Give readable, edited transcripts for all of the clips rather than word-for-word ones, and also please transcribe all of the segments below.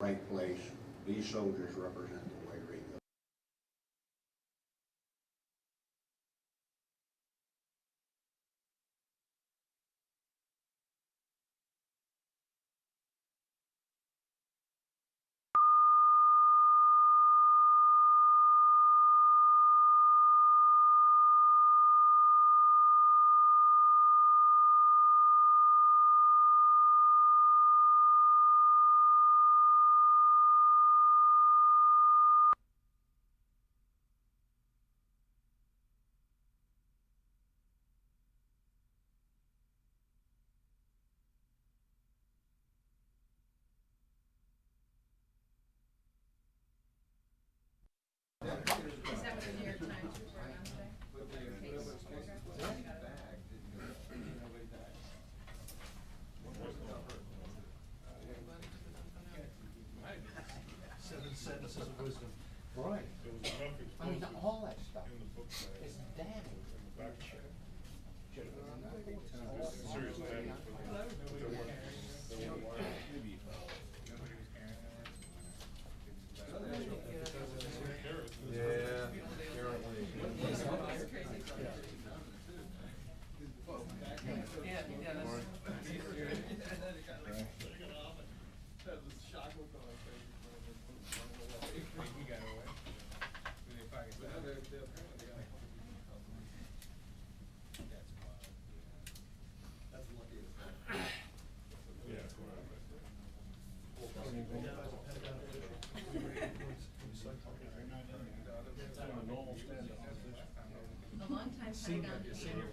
right place. These soldiers represent the way Rita. Is that what the New York Times reported on today? Seven sentences of wisdom. Right. I mean, all that stuff is damning. Yeah, apparently. A long time Pentagon observer.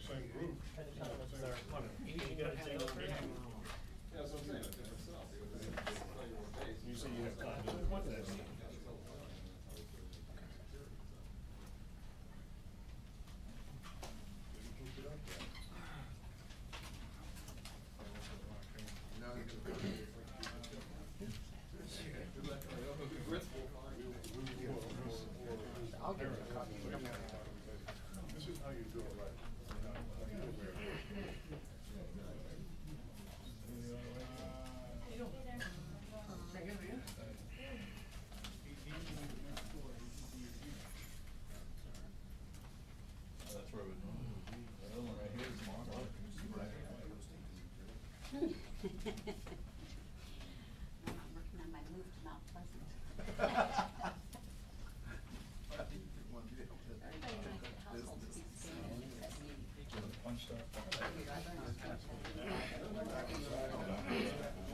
Same group. You say you have time to what that means. I'll give it a copy. This is how you do it right. That's where we, the other one right here is Mark. I'm working on my move to Mount Pleasant. Everybody in my household speaks Spanish except me.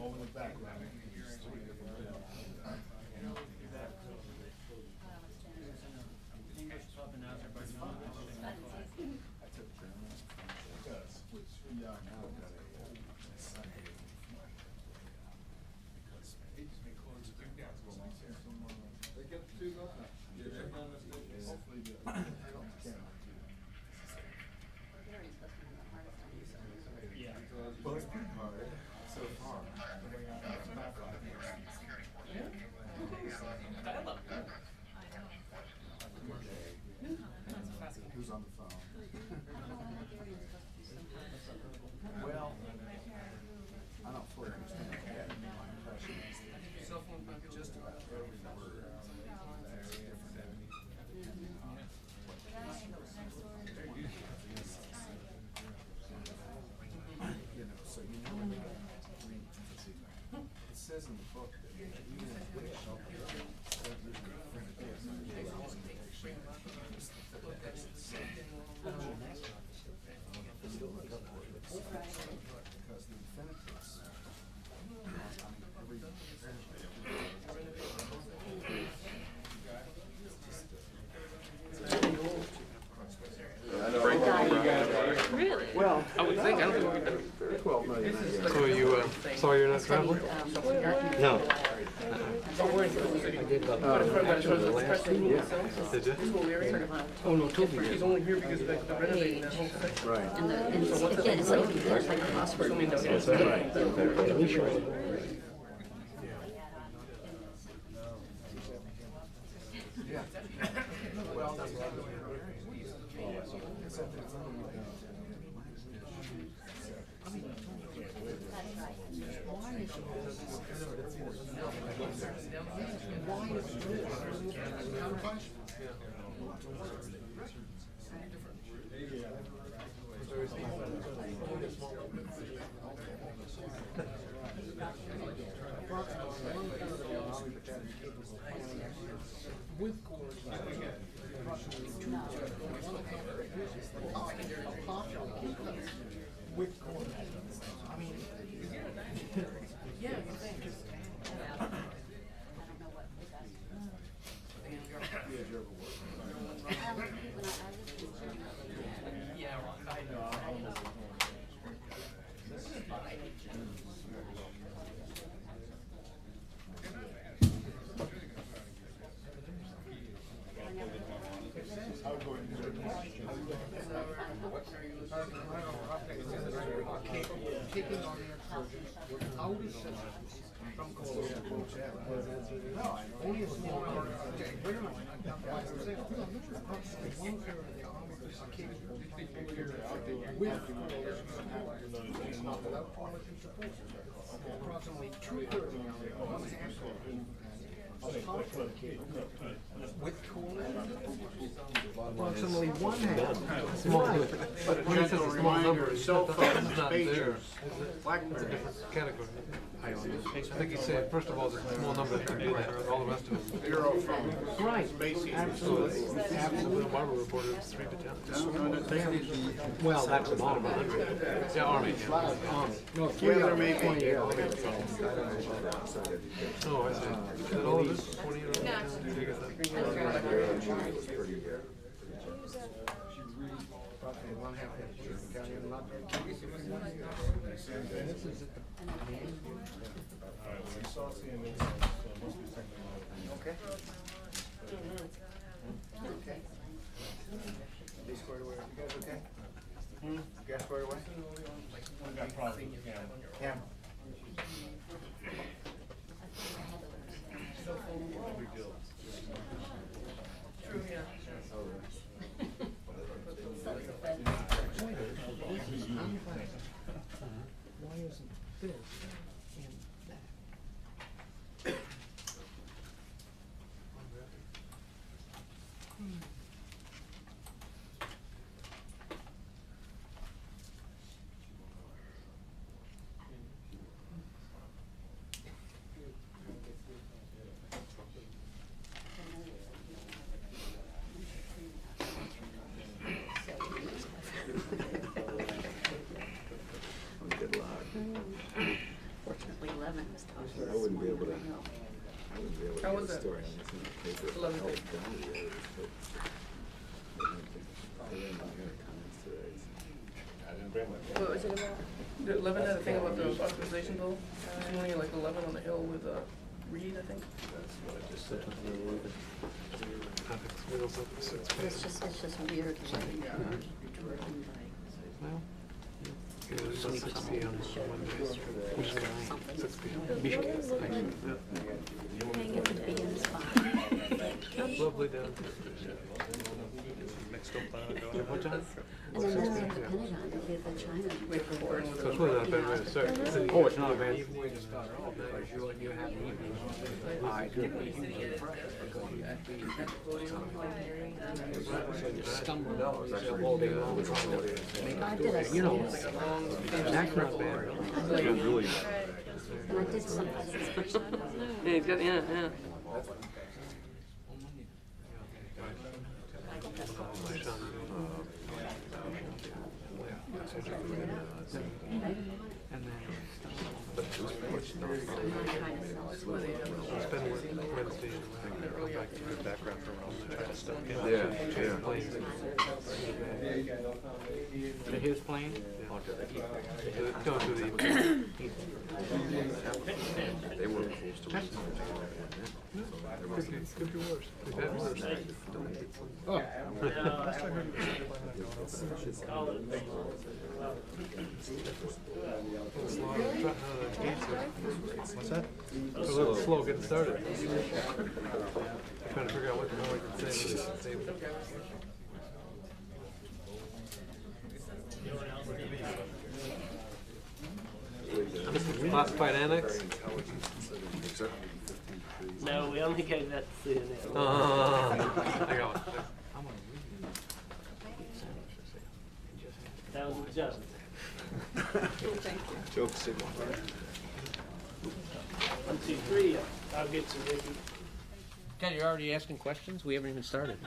Over the background. English pub and now everybody's on it. I took German, which we are now got a Sunday. Because they closed the gas. They kept the two going. Hopefully the Bulgarian's supposed to be the hardest on you. Yeah. Well, it's pretty hard so far. Who's on the phone? Bulgarian's supposed to be so hard. Well, I don't fully understand that. My impression is that Cell phone might be just about every word is different. You know, so you know when you read, let's see, it says in the book that even if they shelter, because the infinitives, Really? well, I would think, I don't think we could. 12 million. So you, sorry you're not traveling? No. I did, Actually, the last 2 years. Did you? Oh, no, Toby did. only here because of the renovating that whole thing. Right. And again, it's like, it's like a hospital. That's right. At least you're. Yeah. Well, that's I mean, Approximately two-thirds with cooling. Approximately one half. Small, but when it says a small number, Cell phones, it's not pagers, there. BlackBerry. Category. I think he's saying, first of all, there's a small number that can do that, and all the rest of them. Zero phones. Right, Basic. absolutely. Absolutely. The Barber reported it's 3 to 10. Well, that's the bottom of 100. Yeah, Army. Yeah. Army. No, 3 Well, out there of may be. 28 Army. Oh, I see. Is it all of this? 28 Army? No. Approximately one half inch. County of not very key. And this is at the. Okay. Okay. They squared away. You guys okay? You guys squared away? We got problems with camera. Yeah. True, yeah. Why isn't this in that? Good luck. Fortunately, 11 was tough. I wouldn't be able to. How was it? Story on this in the paper. 11. How dumb it is, but I read my comments today. I didn't bring my. What was it about? Did 11 had a thing about the authorization bill? This morning, like 11 on the Hill with Reed, I think. That's what I just said. It's just weird. Well, it was 6 p.m. one day. 6 p.m. Bishkek. Hang at the beginning spot. Lovely down there. What time? And then there's the Pentagon, the China. So it's really not a bad way to start. Oh, it's not a bad way to start at all, because you have the evening. I could be stumbling all day long. I did a You know, series. that's not bad. And I did some. Yeah, he's got, yeah. And then I'm trying to sell it. spend Wednesday and background for all the kind of stuff. To his plane? Go to the. They were close to me. Could be worse. Could be worse. Oh. What's that? It's a little slow getting started. Trying to figure out what the hell I can say. Classified annex? No, we only gave that to CNN. I got one. That was a joke. Joke signal. 1, 2, 3. I'll get you, Ricky. God, you're already asking questions? We haven't even started.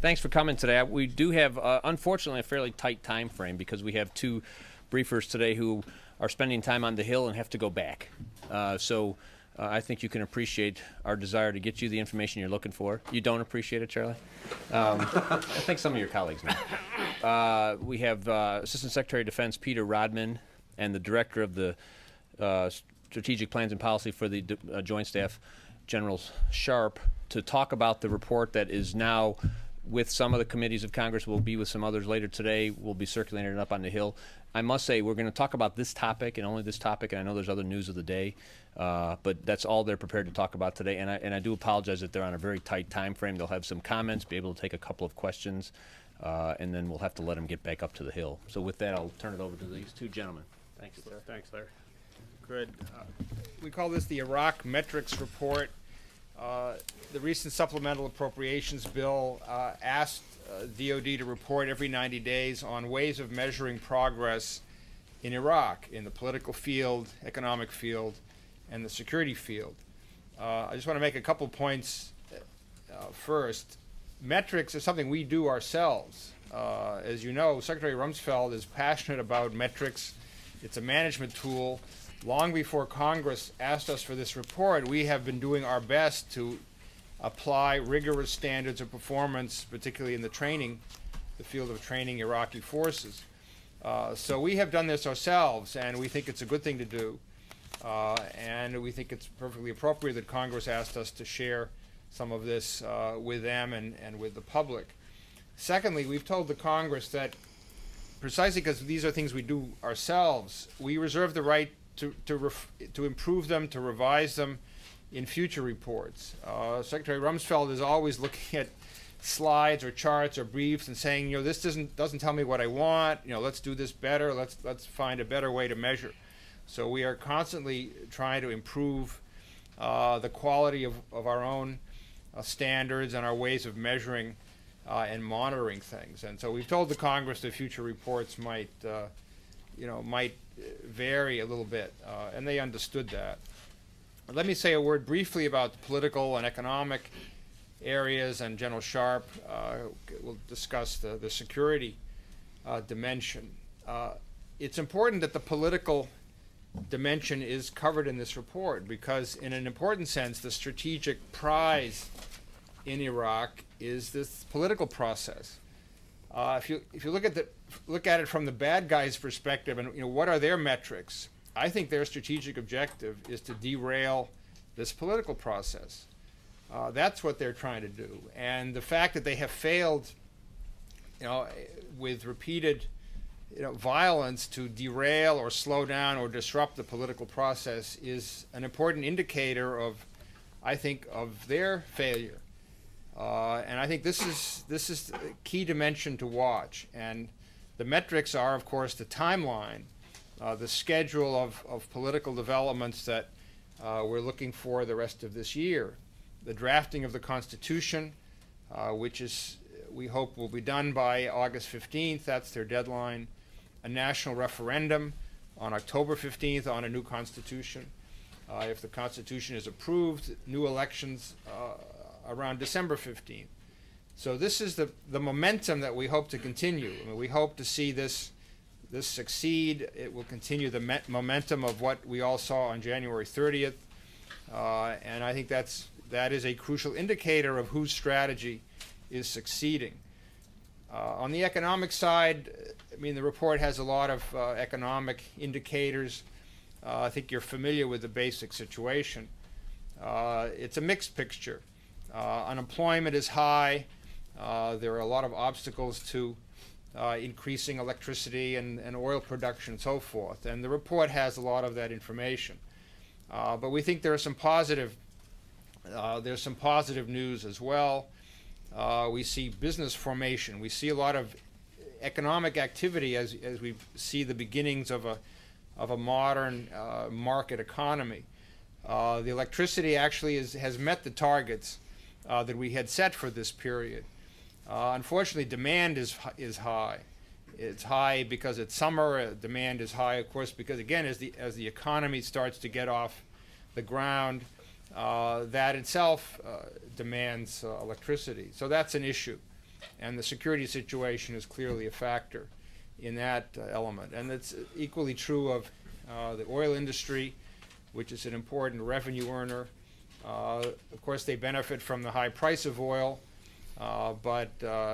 Thanks for coming today. We do have, unfortunately, a fairly tight time frame because we have 2 briefers today who are spending time on the Hill and have to go back. So I think you can appreciate our desire to get you the information you're looking for. You don't appreciate it, Charlie? I think some of your colleagues know. We have Assistant Secretary of Defense Peter Rodman and the Director of the Strategic Plans and Policy for the Joint Staff, General Sharp, to talk about the report that is now with some of the committees of Congress. We'll be with some others later today. We'll be circulating it up on the Hill. I must say we're going to talk about this topic and only this topic, and I know there's other news of the day, but that's all they're prepared to talk about today. And I do apologize that they're on a very tight time frame. They'll have some comments, be able to take a couple of questions, and then we'll have to let them get back up to the Hill. So with that, I'll turn it over to these 2 gentlemen. Thanks, sir. Thanks, Larry. Good. We call this the Iraq Metrics Report. The recent supplemental appropriations bill asked DoD to report every 90 days on ways of measuring progress in Iraq, in the political field, economic field, and the security field. I just want to make a couple points first. Metrics is something we do ourselves. As you know, Secretary Rumsfeld is passionate about metrics. It's a management tool. Long before Congress asked us for this report, we have been doing our best to apply rigorous standards of performance, particularly in the field of training Iraqi forces. So we have done this ourselves, and we think it's a good thing to do. And we think it's perfectly appropriate that Congress asked us to share some of this with them and with the public. Secondly, we've told the Congress that precisely because these are things we do ourselves, we reserve the right to improve them, to revise them in future reports. Secretary Rumsfeld is always looking at slides or charts or briefs and saying, this doesn't tell me what I want. Let's do this better. Let's find a better way to measure. So we are constantly trying to improve the quality of our own standards and our ways of measuring and monitoring things. And so we've told the Congress that future reports might vary a little bit, and they understood that. Let me say a word briefly about the political and economic areas, and General Sharp will discuss the security dimension. It's important that the political dimension is covered in this report because, in an important sense, the strategic prize in Iraq is this political process. If you look at it from the bad guys' perspective, and what are their metrics? I think their strategic objective is to derail this political process. That's what they're trying to do, and the fact that they have failed, with repeated, violence to derail or slow down or disrupt the political process is an important indicator of their failure. And I think this is a key dimension to watch. And the metrics are, of course, the timeline, the schedule of political developments that we're looking for the rest of this year, the drafting of the Constitution, which we hope will be done by August 15th. That's their deadline. A national referendum on October 15th on a new Constitution. If the Constitution is approved, new elections around December 15th. So this is the momentum that we hope to continue. We hope to see this succeed. It will continue the momentum of what we all saw on January 30th. And I think that is a crucial indicator of whose strategy is succeeding. On the economic side, the report has a lot of economic indicators. I think you're familiar with the basic situation. It's a mixed picture. Unemployment is high. There are a lot of obstacles to increasing electricity and oil production and so forth. And the report has a lot of that information. But we think there's some positive news as well. We see business formation. We see a lot of economic activity as we see the beginnings of of a modern market economy. The electricity actually has met the targets that we had set for this period. Unfortunately, demand is high. It's high because it's summer. Demand is high, of course, because again, as the economy starts to get off the ground, that itself demands electricity. So that's an issue, and the security situation is clearly a factor in that element. And it's equally true of the oil industry, which is an important revenue earner. Of course, they benefit from the high price of oil, but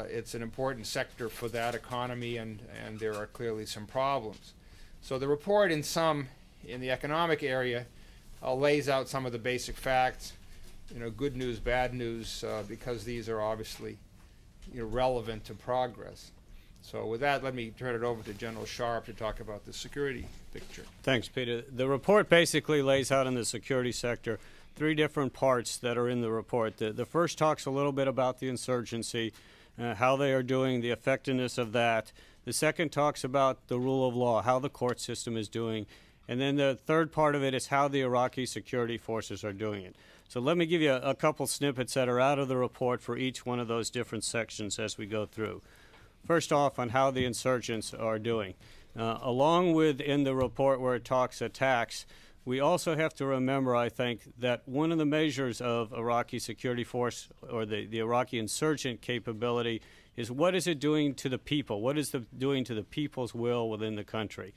it's an important sector for that economy, and there are clearly some problems. So the report in the economic area lays out some of the basic facts, good news, bad news, because these are obviously relevant to progress. So with that, let me turn it over to General Sharp to talk about the security picture. Thanks, Peter. The report basically lays out in the security sector 3 different parts that are in the report. The first talks a little bit about the insurgency, how they are doing, the effectiveness of that. The second talks about the rule of law, how the court system is doing. And then the third part of it is how the Iraqi security forces are doing it. So let me give you a couple snippets that are out of the report for each one of those different sections as we go through. First off, on how the insurgents are doing. Along with in the report where it talks attacks, we also have to remember, I think, that one of the measures of Iraqi security force or the Iraqi insurgent capability is what is it doing to the people? What is it doing to the people's will within the country?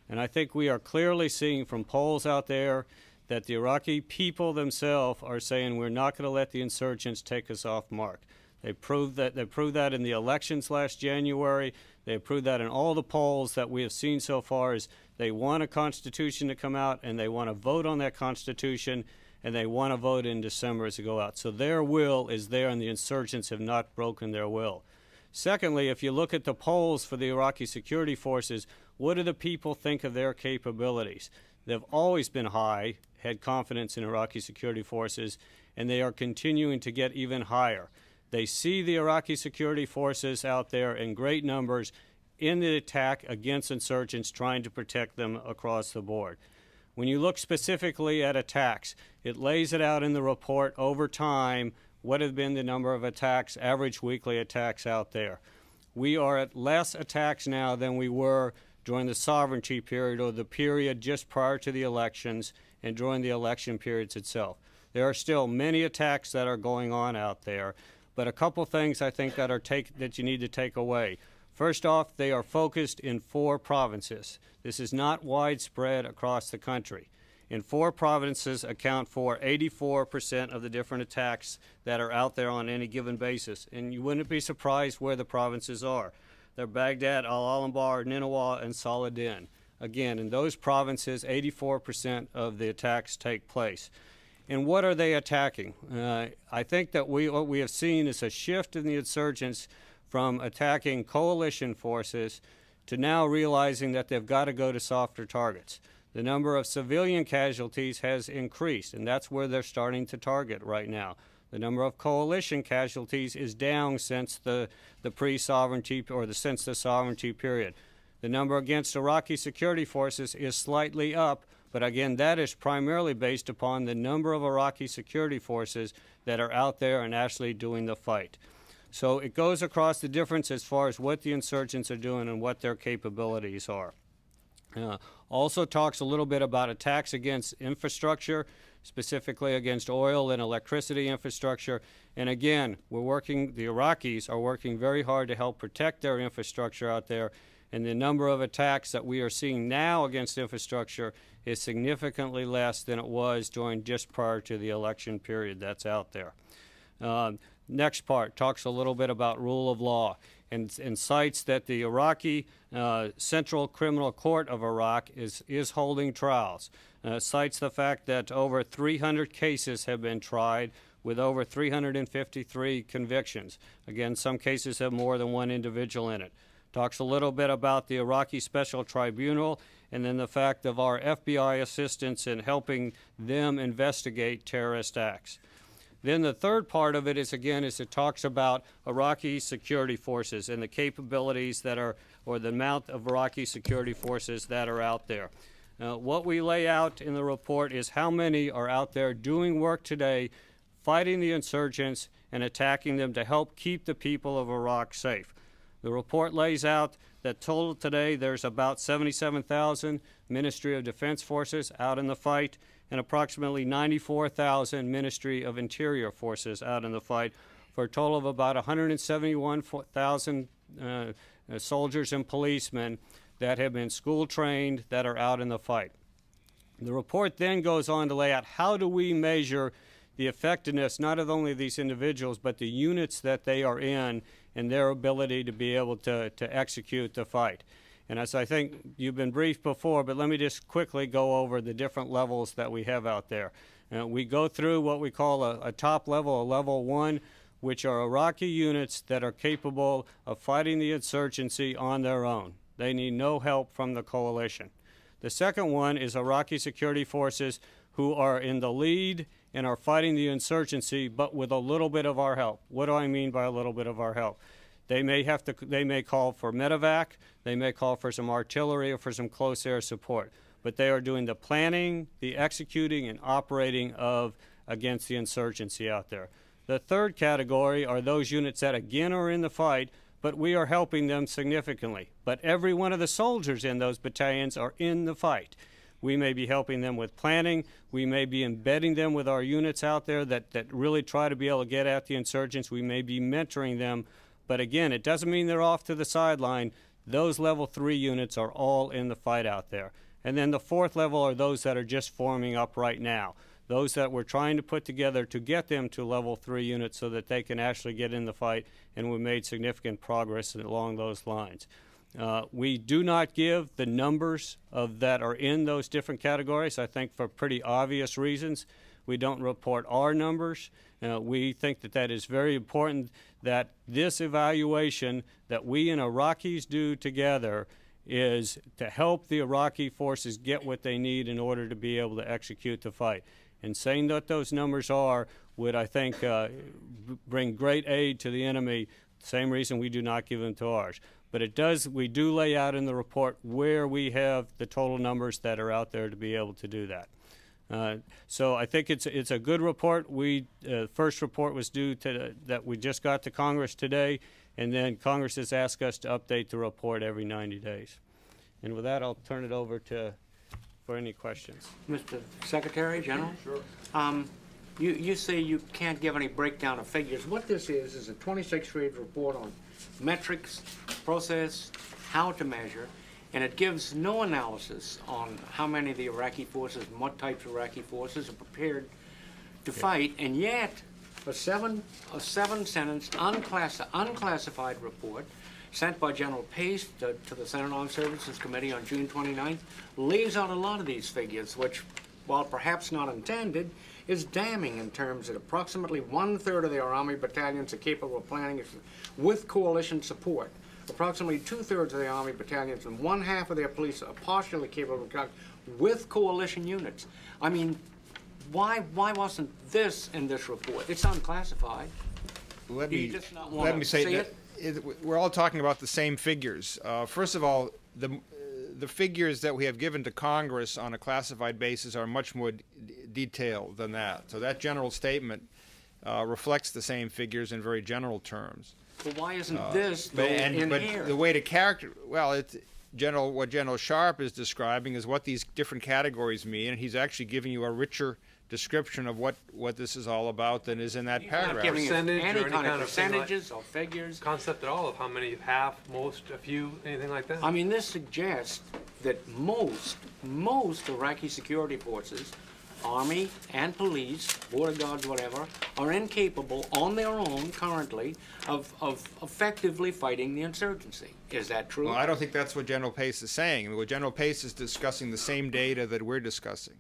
And I think we are clearly seeing from polls out there that the Iraqi people themselves are saying we're not going to let the insurgents take us off mark. They proved that in the elections last January. They proved that in all the polls that we have seen so far is they want a constitution to come out, and they want to vote on that constitution, and they want to vote in December as they go out. So their will is there, and the insurgents have not broken their will. Secondly, if you look at the polls for the Iraqi security forces, what do the people think of their capabilities? They've always been high, had confidence in Iraqi security forces, and they are continuing to get even higher. They see the Iraqi security forces out there in great numbers in the attack against insurgents, trying to protect them across the board. When you look specifically at attacks, it lays it out in the report over time what have been the number of attacks, average weekly attacks out there. We are at less attacks now than we were during the sovereignty period or the period just prior to the elections and during the election periods itself. There are still many attacks that are going on out there, but a couple things I think that you need to take away. First off, they are focused in 4 provinces. This is not widespread across the country. In 4 provinces account for 84% of the different attacks that are out there on any given basis. And you wouldn't be surprised where the provinces are. They're Baghdad, Al-Anbar, Nineveh, and Saladin. Again, in those provinces, 84% of the attacks take place. And what are they attacking? I think that what we have seen is a shift in the insurgents from attacking coalition forces to now realizing that they've got to go to softer targets. The number of civilian casualties has increased, and that's where they're starting to target right now. The number of coalition casualties is down since the pre-sovereignty or since the sovereignty period. The number against Iraqi security forces is slightly up, but again, that is primarily based upon the number of Iraqi security forces that are out there and actually doing the fight. So it goes across the difference as far as what the insurgents are doing and what their capabilities are. Also talks a little bit about attacks against infrastructure, specifically against oil and electricity infrastructure. And again, the Iraqis are working very hard to help protect their infrastructure out there. And the number of attacks that we are seeing now against infrastructure is significantly less than it was during just prior to the election period that's out there. Next part talks a little bit about rule of law and cites that the Iraqi Central Criminal Court of Iraq is holding trials. Cites the fact that over 300 cases have been tried with over 353 convictions. Again, some cases have more than one individual in it. Talks a little bit about the Iraqi Special Tribunal and then the fact of our FBI assistance in helping them investigate terrorist acts. Then the third part of it is it talks about Iraqi security forces and the capabilities that are, or the amount of Iraqi security forces that are out there. What we lay out in the report is how many are out there doing work today, fighting the insurgents and attacking them to help keep the people of Iraq safe. The report lays out that total today there's about 77,000 Ministry of Defense forces out in the fight and approximately 94,000 Ministry of Interior forces out in the fight, for a total of about 171,000 soldiers and policemen that have been school trained that are out in the fight. The report then goes on to lay out how do we measure the effectiveness not of only these individuals but the units that they are in and their ability to be able to execute the fight. And as I think you've been briefed before, but let me just quickly go over the different levels that we have out there. We go through what we call a top level, a level 1, which are Iraqi units that are capable of fighting the insurgency on their own. They need no help from the coalition. The second one is Iraqi security forces who are in the lead and are fighting the insurgency, but with a little bit of our help. What do I mean by a little bit of our help? They may call for medevac, they may call for some artillery or for some close air support, but they are doing the planning, the executing, and operating against the insurgency out there. The third category are those units that again are in the fight, but we are helping them significantly. But every one of the soldiers in those battalions are in the fight. We may be helping them with planning. We may be embedding them with our units out there that really try to be able to get at the insurgents. We may be mentoring them. But again, it doesn't mean they're off to the sideline. Those level 3 units are all in the fight out there. And then the fourth level are those that are just forming up right now. Those that we're trying to put together to get them to level 3 units so that they can actually get in the fight, and we made significant progress along those lines. We do not give the numbers that are in those different categories, I think for pretty obvious reasons. We don't report our numbers. We think that is very important, that this evaluation that we and Iraqis do together is to help the Iraqi forces get what they need in order to be able to execute the fight. And saying what those numbers are would, I think, bring great aid to the enemy, same reason we do not give them to ours. But we do lay out in the report where we have the total numbers that are out there to be able to do that. So I think it's a good report. First report was due that we just got to Congress today, and then Congress has asked us to update the report every 90 days. And with that, I'll turn it over for any questions. Mr. Secretary General? Sure. You say you can't give any breakdown of figures. What this is a 26-page report on metrics, process, how to measure, and it gives no analysis on how many of the Iraqi forces and what types of Iraqi forces are prepared to fight, and yet a seven-sentence unclassified report sent by General Pace to the Senate Armed Services Committee on June 29th lays out a lot of these figures, which, while perhaps not intended, is damning in terms that approximately 1/3 of their Army battalions are capable of planning with coalition support. Approximately 2/3 of the Army battalions and 1/2 of their police are partially capable of with coalition units. I mean, why wasn't this in this report? It's unclassified. Let me say that we're all talking about the same figures. First of all, the figures that we have given to Congress on a classified basis are much more detailed than that. So that general statement reflects the same figures in very general terms. Well, why isn't this in here? The way to what General Sharp is describing is what these different categories mean, and he's actually giving you a richer description of what this is all about than is in that paragraph. Not giving Percentage any or any kind of kind of thing like- percentages or figures. Concept at all of how many, half, most, a few, anything like that? I mean, this suggests that most Iraqi security forces, Army and police, border guards, whatever, are incapable on their own currently of effectively fighting the insurgency. Is that true? Well, I don't think that's what General Pace is saying. I mean, what General Pace is discussing the same data that we're discussing.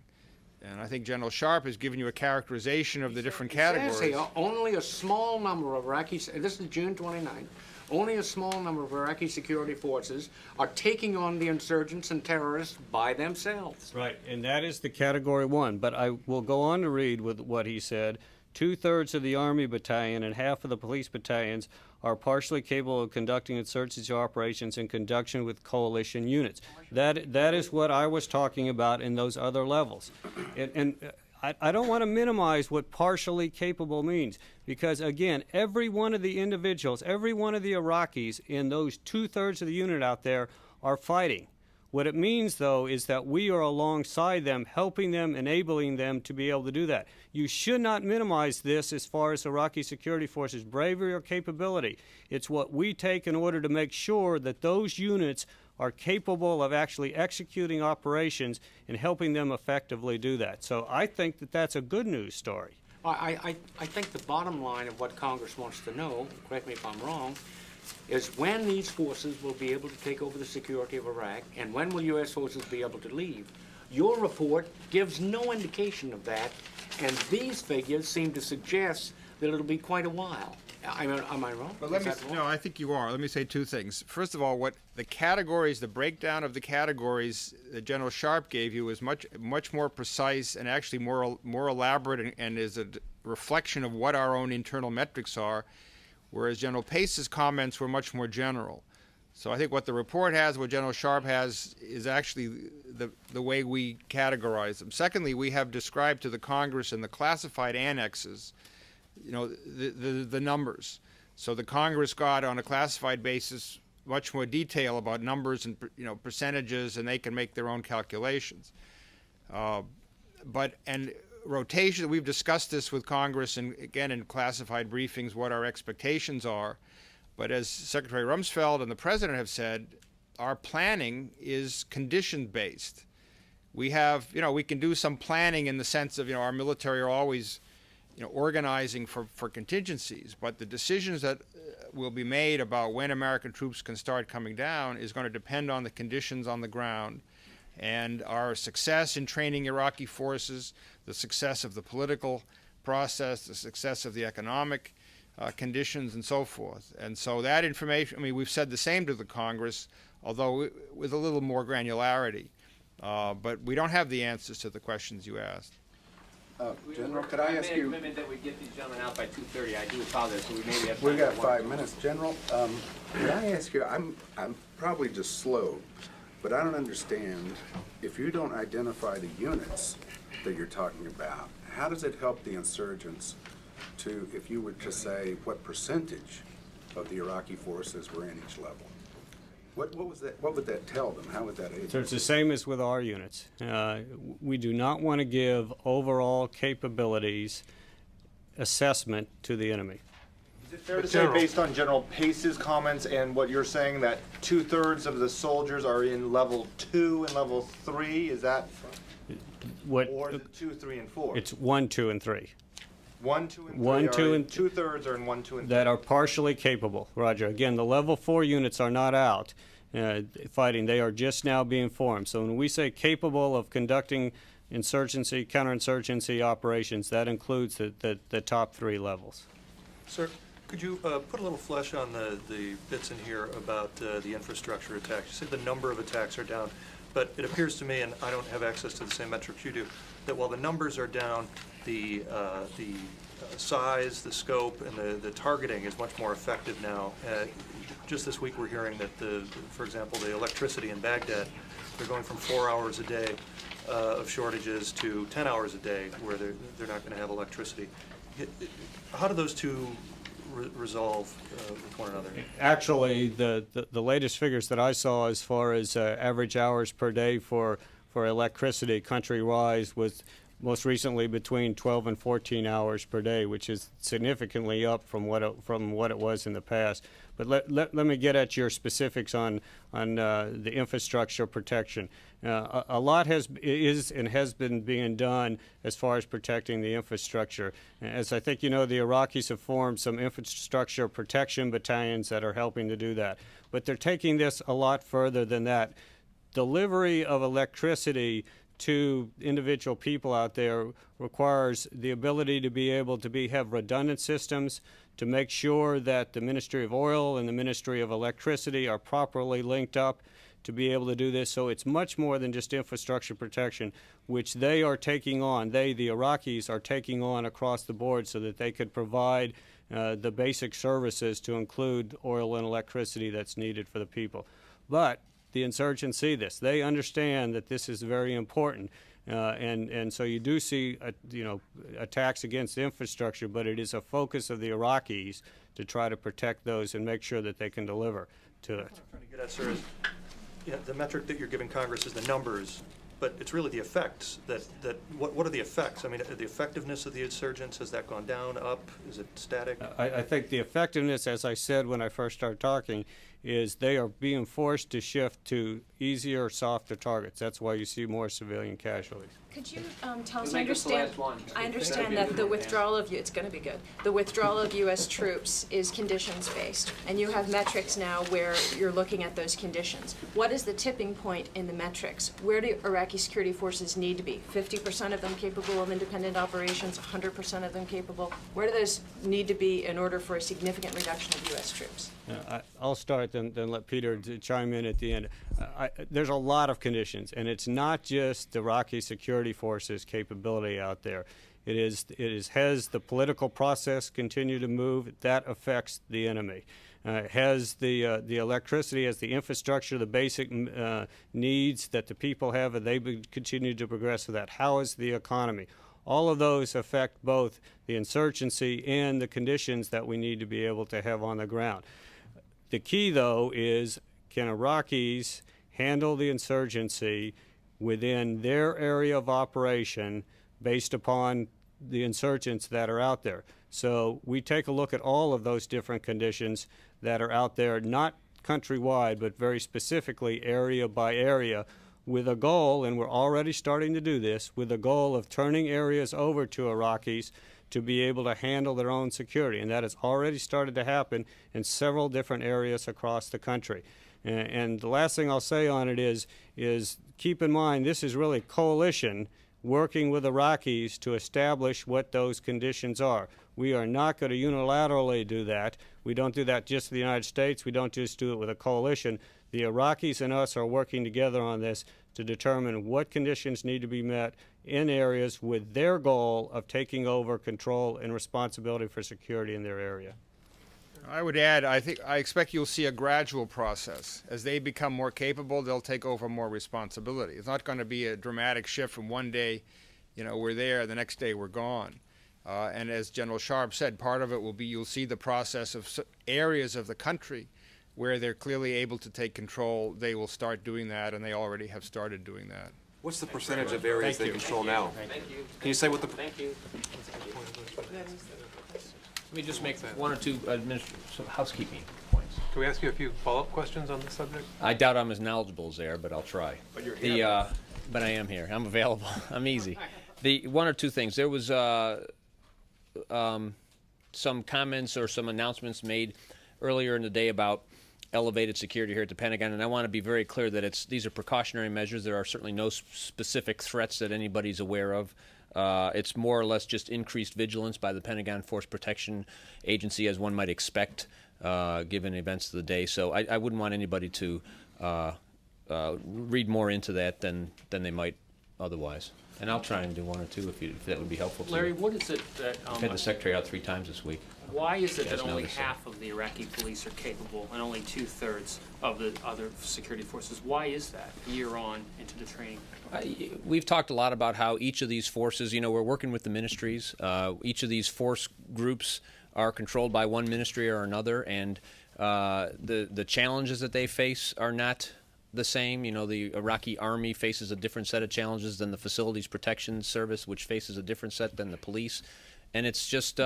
And I think General Sharp has given you a characterization of the different categories. It says here, only a small number of Iraqi, this is June 29th, only a small number of Iraqi security forces are taking on the insurgents and terrorists by themselves. Right, and that is the category 1. But I will go on to read with what he said, 2/3 of the Army battalion and half of the police battalions are partially capable of conducting insurgency operations in conjunction with coalition units. That is what I was talking about in those other levels. And I don't want to minimize what partially capable means, because again, every one of the individuals, every one of the Iraqis in those 2/3 of the unit out there are fighting. What it means, though, is that we are alongside them, helping them, enabling them to be able to do that. You should not minimize this as far as Iraqi security forces' bravery or capability. It's what we take in order to make sure that those units are capable of actually executing operations and helping them effectively do that. So I think that that's a good news story. I think the bottom line of what Congress wants to know, correct me if I'm wrong, is when these forces will be able to take over the security of Iraq, and when will U.S. forces be able to leave? Your report gives no indication of that, and these figures seem to suggest that it'll be quite a while. Am I wrong? But no, I think you are. Let me say two things. First of all, what the categories, the breakdown of the categories that General Sharp gave you is much more precise and actually more elaborate, and is a reflection of what our own internal metrics are, whereas General Pace's comments were much more general. So I think what the report has, what General Sharp has, is actually the way we categorize them. Secondly, we have described to the Congress in the classified annexes, the numbers. So the Congress got, on a classified basis, much more detail about numbers and percentages, and they can make their own calculations. And rotation, we've discussed this with Congress, and again in classified briefings, what our expectations are. But as Secretary Rumsfeld and the President have said, our planning is condition-based. We have, we can do some planning in the sense of, our military are always, organizing for contingencies. But the decisions that will be made about when American troops can start coming down is going to depend on the conditions on the ground. And our success in training Iraqi forces, the success of the political process, the success of the economic conditions, and so forth. And so that information, we've said the same to the Congress, although with a little more granularity. But we don't have the answers to the questions you asked. General, could I ask you? I made a commitment that we get these gentlemen out by 2:30. I do apologize, so we maybe have time. We've got for 5 minutes. General, could I ask you, I'm probably just slow, but I don't understand, if you don't identify the units that you're talking about, how does it help the insurgents to, if you were to say what percentage of the Iraqi forces were in each level? What was that? What would that tell them? How would that aid? So it's the same as with our units. We do not want to give overall capabilities assessment to the enemy. Is it fair to say, based on General Pace's comments and what you're saying, that 2/3 of the soldiers are in level 2 and level 3? Is that what? Or is it 2, 3, and 4? It's 1, 2, and 3. 1, 2, and 3. 1, 2, and 2/3 are in 1, 2, and 3. That are partially capable. Roger. Again, the level 4 units are not out fighting. They are just now being formed. So when we say capable of conducting insurgency, counterinsurgency operations, that includes the top 3 levels. Sir, could you put a little flesh on the bits in here about the infrastructure attacks? You said the number of attacks are down, but it appears to me, and I don't have access to the same metrics you do, that while the numbers are down, the size, the scope, and the targeting is much more effective now. Just this week we're hearing that, for example, the electricity in Baghdad, they're going from 4 hours a day of shortages to 10 hours a day where they're not going to have electricity. How do those two resolve with one another? Actually, the latest figures that I saw as far as average hours per day for electricity country-wise was most recently between 12 and 14 hours per day, which is significantly up from what it was in the past. But let me get at your specifics on the infrastructure protection. A lot has been being done as far as protecting the infrastructure. As I think you know, the Iraqis have formed some infrastructure protection battalions that are helping to do that. But they're taking this a lot further than that. Delivery of electricity to individual people out there requires the ability to be able to have redundant systems to make sure that the Ministry of Oil and the Ministry of Electricity are properly linked up to be able to do this. So it's much more than just infrastructure protection, which they are taking on. They, the Iraqis, are taking on across the board so that they could provide the basic services to include oil and electricity that's needed for the people. But the insurgents see this. They understand that this is very important. And so you do see, attacks against infrastructure, but it is a focus of the Iraqis to try to protect those and make sure that they can deliver to it. What I'm trying to get at, sir, is the metric that you're giving Congress is the numbers, but it's really the effects. What are the effects? I mean, the effectiveness of the insurgents, has that gone down, up? Is it static? I think the effectiveness, as I said when I first started talking, is they are being forced to shift to easier, softer targets. That's why you see more civilian casualties. Could you tell us, I understand that the withdrawal of, it's going to be good, the withdrawal of U.S. troops is conditions-based, and you have metrics now where you're looking at those conditions. What is the tipping point in the metrics? Where do Iraqi security forces need to be? 50% of them capable of independent operations, 100% of them capable? Where do those need to be in order for a significant reduction of U.S. troops? I'll start, then let Peter chime in at the end. There's a lot of conditions, and it's not just the Iraqi security forces' capability out there. Has the political process continue to move? That affects the enemy. Has the electricity, has the infrastructure, the basic needs that the people have, have they continued to progress with that? How is the economy? All of those affect both the insurgency and the conditions that we need to be able to have on the ground. The key, though, is can Iraqis handle the insurgency within their area of operation based upon the insurgents that are out there? So we take a look at all of those different conditions that are out there, not countrywide, but very specifically area by area, with a goal, and we're already starting to do this, with a goal of turning areas over to Iraqis to be able to handle their own security. And that has already started to happen in several different areas across the country. And the last thing I'll say on it is keep in mind this is really coalition working with Iraqis to establish what those conditions are. We are not going to unilaterally do that. We don't do that just in the United States. We don't just do it with a coalition. The Iraqis and us are working together on this to determine what conditions need to be met in areas with their goal of taking over control and responsibility for security in their area. I would add, I expect you'll see a gradual process. As they become more capable, they'll take over more responsibility. It's not going to be a dramatic shift from one day, we're there, the next day we're gone. And as General Sharp said, part of it will be you'll see the process of areas of the country where they're clearly able to take control. They will start doing that, and they already have started doing that. What's the percentage of areas they control now? Thank you. Can you say what the... Thank you. Let me just make one or two some housekeeping points. Can we ask you a few follow-up questions on this subject? I doubt I'm as knowledgeable as they are, but I'll try. But you're here. But I am here. I'm available. I'm easy. The one or two things. There was some comments or some announcements made earlier in the day about elevated security here at the Pentagon, and I want to be very clear that these are precautionary measures. There are certainly no specific threats that anybody's aware of. It's more or less just increased vigilance by the Pentagon Force Protection Agency, as one might expect, given events of the day. So I wouldn't want anybody to read more into that than they might otherwise. And I'll try and do one or two if that would be helpful to you. Larry, what is it that... I've had the Secretary out 3 times this week. Why is it You that guys know only this, half of the Iraqi police are capable and only 2/3 of the other security forces? Why is that year on into the training? We've talked a lot about how each of these forces, we're working with the ministries. Each of these force groups are controlled by one ministry or another, and the challenges that they face are not the same. The Iraqi army faces a different set of challenges than the Facilities Protection Service, which faces a different set than the police. And it's just,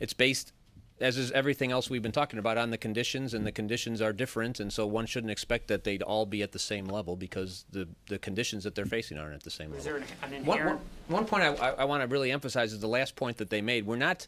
it's based, as is everything else we've been talking about, on the conditions, and the conditions are different, and so one shouldn't expect that they'd all be at the same level because the conditions that they're facing aren't at the same level. Is there an inherent... One point I want to really emphasize is the last point that they made. We're not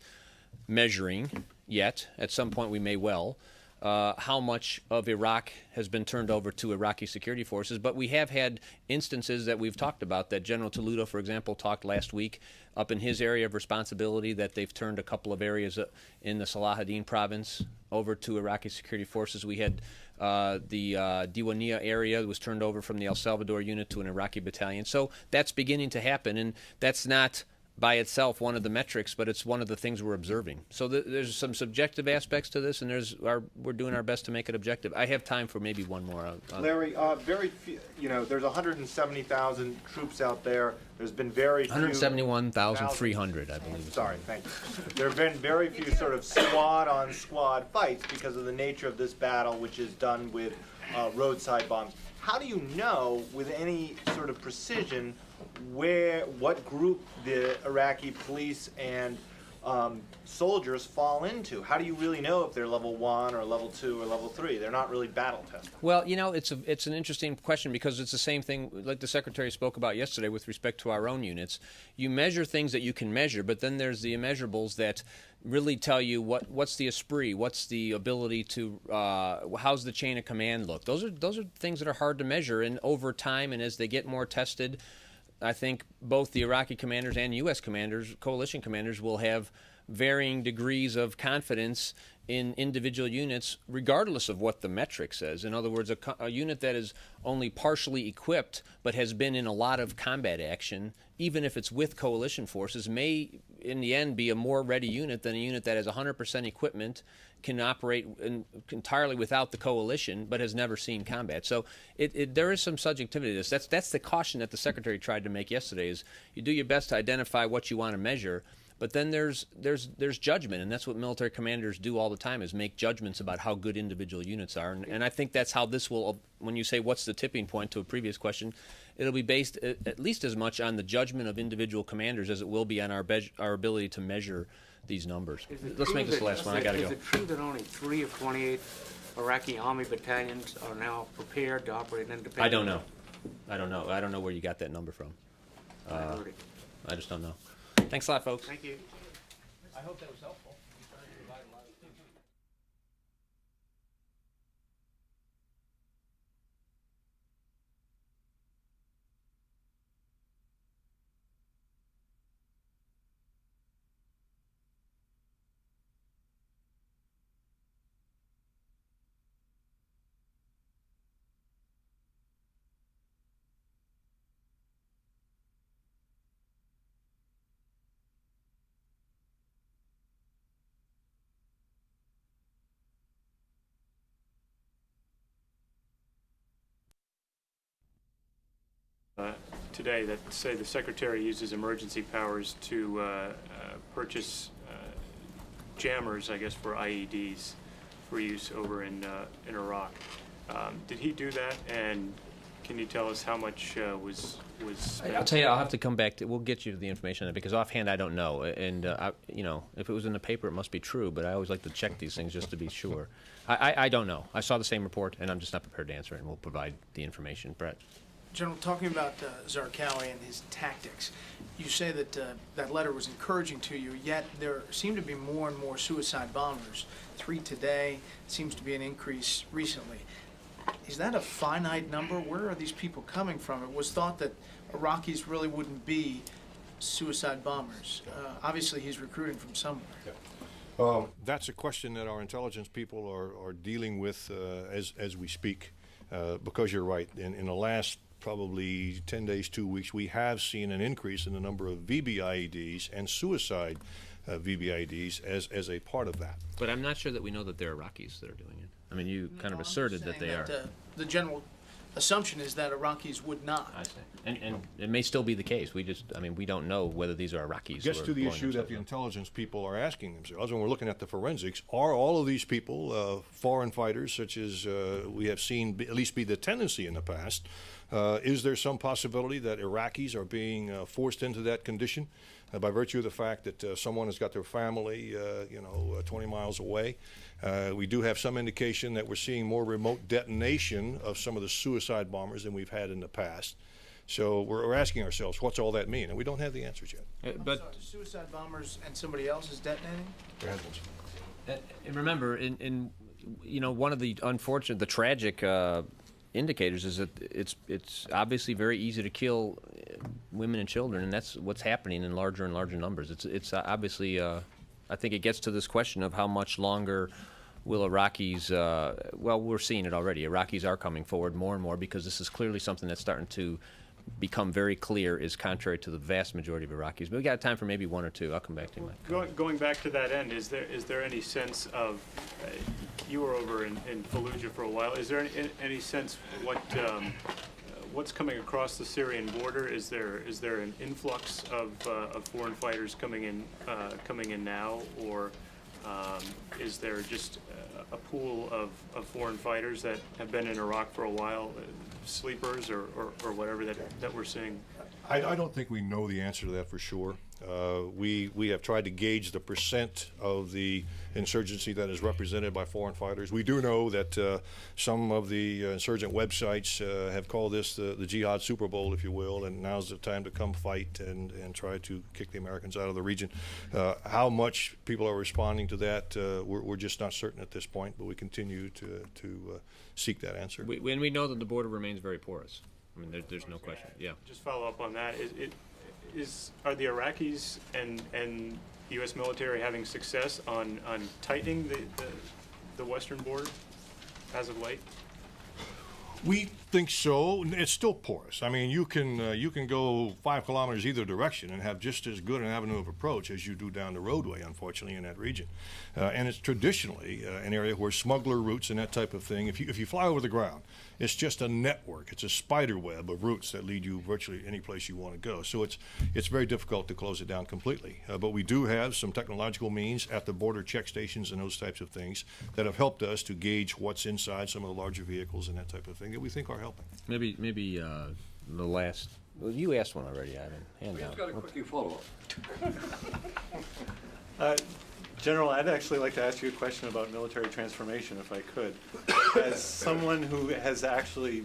measuring yet. At some point we may well. how much of Iraq has been turned over to Iraqi security forces, but we have had instances that we've talked about, that General Toledo, for example, talked last week up in his area of responsibility, that they've turned a couple of areas in the Salahuddin province over to Iraqi security forces. We had the Diwania area was turned over from the El Salvador unit to an Iraqi battalion. So that's beginning to happen, and that's not by itself one of the metrics, but it's one of the things we're observing. So there's some subjective aspects to this, and we're doing our best to make it objective. I have time for maybe one more. Larry, very few, there's 170,000 troops out there. There's been very few. 171,300, I believe. Sorry, thank you. There have been very few sort of squad-on-squad fights because of the nature of this battle, which is done with roadside bombs. How do you know with any sort of precision what group the Iraqi police and soldiers fall into? How do you really know if they're level 1 or level 2 or level 3? They're not really battle tested. Well, it's an interesting question, because it's the same thing like the Secretary spoke about yesterday with respect to our own units. You measure things that you can measure, but then there's the immeasurables that really tell you what's the esprit, what's the ability to, how's the chain of command look. Those are things that are hard to measure, and over time and as they get more tested, I think both the Iraqi commanders and U.S. commanders, coalition commanders, will have varying degrees of confidence in individual units, regardless of what the metric says. In other words, a unit that is only partially equipped but has been in a lot of combat action, even if it's with coalition forces, may in the end be a more ready unit than a unit that has 100% equipment, can operate entirely without the coalition, but has never seen combat. So there is some subjectivity to this. That's the caution that the Secretary tried to make yesterday, is you do your best to identify what you want to measure, but then there's judgment, and that's what military commanders do all the time, is make judgments about how good individual units are. And I think that's how this will, when you say what's the tipping point to a previous question, it'll be based at least as much on the judgment of individual commanders as it will be on our ability to measure these numbers. Let's make this the last one. I got to go. Is it true that only 3 of 28 Iraqi Army battalions are now prepared to operate independently? I don't know. I don't know where you got that number from. I just don't know. Thanks a lot, folks. Thank you. I hope that was helpful. Today that say the Secretary uses emergency powers to purchase jammers, I guess, for IEDs for use over in Iraq. Did he do that? And can you tell us how much was spent? I'll tell you, I'll have to come back to. We'll get you the information on it, because offhand I don't know. And if it was in the paper, it must be true. But I always like to check these things just to be sure. I don't know. I saw the same report, and I'm just not prepared to answer it. And we'll provide the information. Brett. General, talking about Zarqawi and his tactics, you say that that letter was encouraging to you, yet there seem to be more and more suicide bombers. 3 today, seems to be an increase recently. Is that a finite number? Where are these people coming from? It was thought that Iraqis really wouldn't be suicide bombers. Obviously, he's recruiting from somewhere. That's a question that our intelligence people are dealing with as we speak, because you're right. In the last probably 10 days, 2 weeks, we have seen an increase in the number of VBIEDs and suicide VBIEDs as a part of that. But I'm not sure that we know that they're Iraqis that are doing it. I mean, you kind of asserted that they are. The general assumption is that Iraqis would not. I see. And it may still be the case. We don't know whether these are Iraqis. Gets to the issue that the intelligence people are asking themselves when we're looking at the forensics. Are all of these people foreign fighters, such as we have seen at least be the tendency in the past? Is there some possibility that Iraqis are being forced into that condition by virtue of the fact that someone has got their family, 20 miles away? We do have some indication that we're seeing more remote detonation of some of the suicide bombers than we've had in the past. So we're asking ourselves, what's all that mean? And we don't have the answers yet. But suicide bombers and somebody else is detonating? There has been some. And remember, in one of the tragic indicators is that it's obviously very easy to kill women and children, and that's what's happening in larger and larger numbers. It's obviously, I think it gets to this question of how much longer will Iraqis, well, we're seeing it already. Iraqis are coming forward more and more because this is clearly something that's starting to become very clear is contrary to the vast majority of Iraqis. But we got time for maybe one or two. I'll come back to you, Mike. Going back to that end, is there any sense of, you were over in Fallujah for a while, is there any sense what's coming across the Syrian border? Is there an influx of foreign fighters coming in now, or is there just a pool of foreign fighters that have been in Iraq for a while, sleepers or whatever that we're seeing? I don't think we know the answer to that for sure. We have tried to gauge the percent of the insurgency that is represented by foreign fighters. We do know that some of the insurgent websites have called this the Jihad Super Bowl, if you will, and now's the time to come fight and try to kick the Americans out of the region. How much people are responding to that, we're just not certain at this point, but we continue to seek that answer. We know that the border remains very porous. I mean, there's no question. Yeah. Just follow up on that. Are the Iraqis and U.S. military having success on tightening the western border as of late? We think so. It's still porous. I mean, you can go 5 kilometers either direction and have just as good an avenue of approach as you do down the roadway, unfortunately, in that region. And it's traditionally an area where smuggler routes and that type of thing, if you fly over the ground, it's just a network. It's a spider web of routes that lead you virtually any place you want to go. So it's very difficult to close it down completely. But we do have some technological means at the border check stations and those types of things that have helped us to gauge what's inside some of the larger vehicles and that type of thing that we think are helping. Maybe the last. Well, you asked one already, Ivan. Hand down. I've got a quick follow-up. General, I'd actually like to ask you a question about military transformation, if I could. As someone who has actually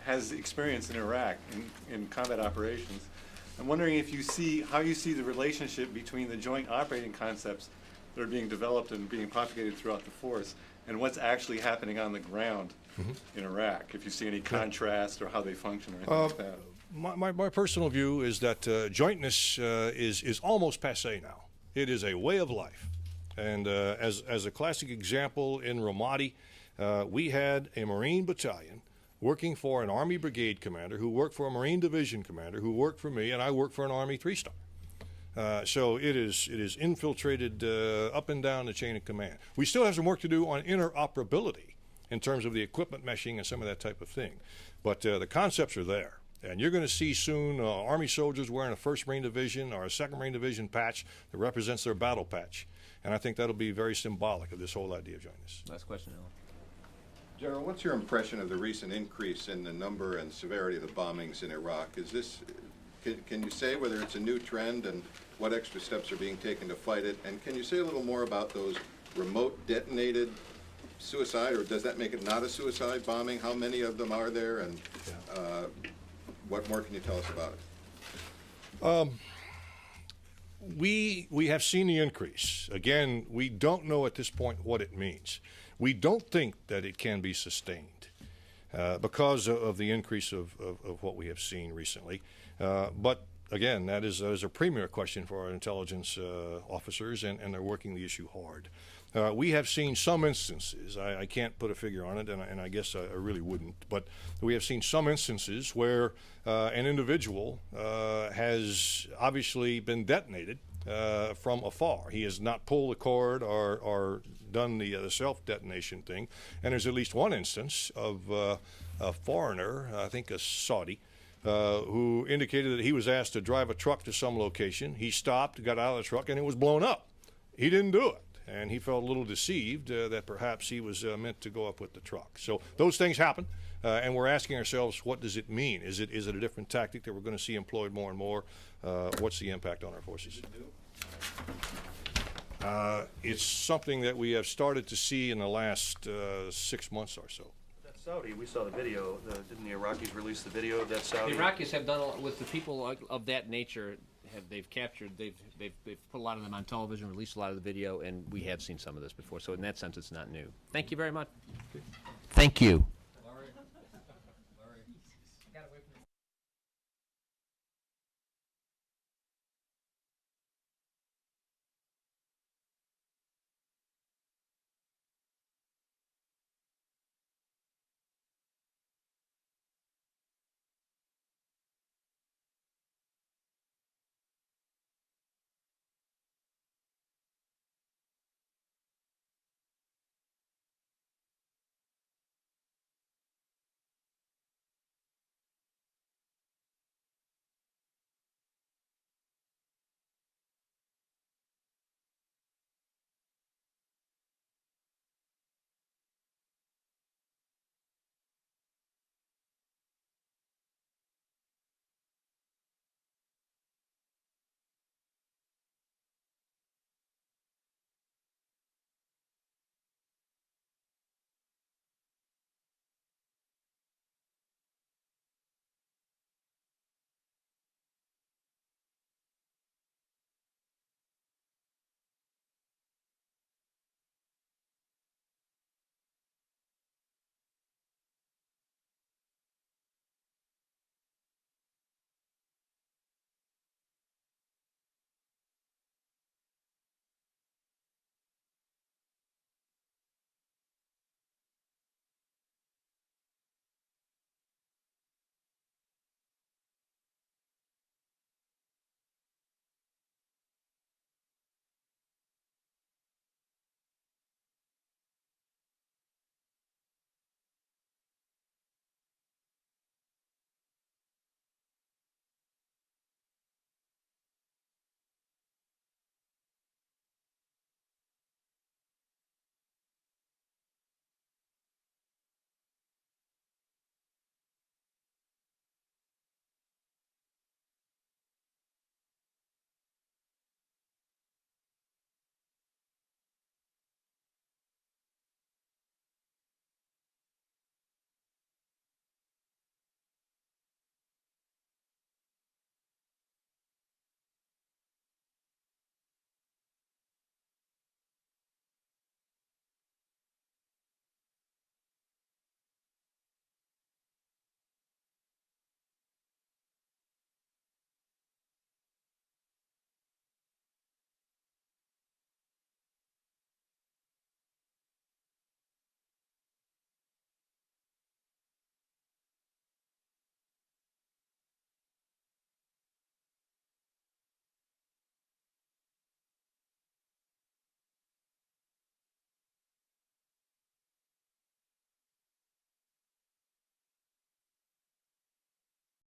has experience in Iraq in combat operations, I'm wondering if how you see the relationship between the joint operating concepts that are being developed and being propagated throughout the force and what's actually happening on the ground in Iraq, if you see any contrast or how they function or anything like that. My personal view is that jointness is almost passé now. It is a way of life. And as a classic example, in Ramadi, we had a Marine battalion working for an Army brigade commander who worked for a Marine division commander who worked for me, and I worked for an Army 3-star. So it is infiltrated up and down the chain of command. We still have some work to do on interoperability in terms of the equipment meshing and some of that type of thing. But the concepts are there. And you're going to see soon Army soldiers wearing a 1st Marine Division or a 2nd Marine Division patch that represents their battle patch. And I think that'll be very symbolic of this whole idea of jointness. Last question, Alan. General, what's your impression of the recent increase in the number and severity of the bombings in Iraq? Is this, can you say whether it's a new trend and what extra steps are being taken to fight it? And can you say a little more about those remote detonated suicide, or does that make it not a suicide bombing? How many of them are there, and what more can you tell us about it? We have seen the increase. Again, we don't know at this point what it means. We don't think that it can be sustained because of the increase of what we have seen recently. But again, that is a premier question for our intelligence officers, and they're working the issue hard. We have seen some instances, I can't put a figure on it, and I guess I really wouldn't, but we have seen some instances where an individual has obviously been detonated from afar. He has not pulled the cord or done the self-detonation thing, and there's at least one instance of a foreigner, I think a Saudi, who indicated that he was asked to drive a truck to some location. He stopped, got out of the truck, and it was blown up. He didn't do it. And he felt a little deceived that perhaps he was meant to go up with the truck. So those things happen, and we're asking ourselves, what does it mean? Is it a different tactic that we're going to see employed more and more? What's the impact on our forces? It's something that we have started to see in the last 6 months or so. That Saudi, we saw the video. Didn't the Iraqis release the video of that Saudi? The Iraqis have done a lot with the people of that nature. they've captured, they've put a lot of them on television, released a lot of the video, and we have seen some of this before. So in that sense, it's not new. Thank you very much. Thank you.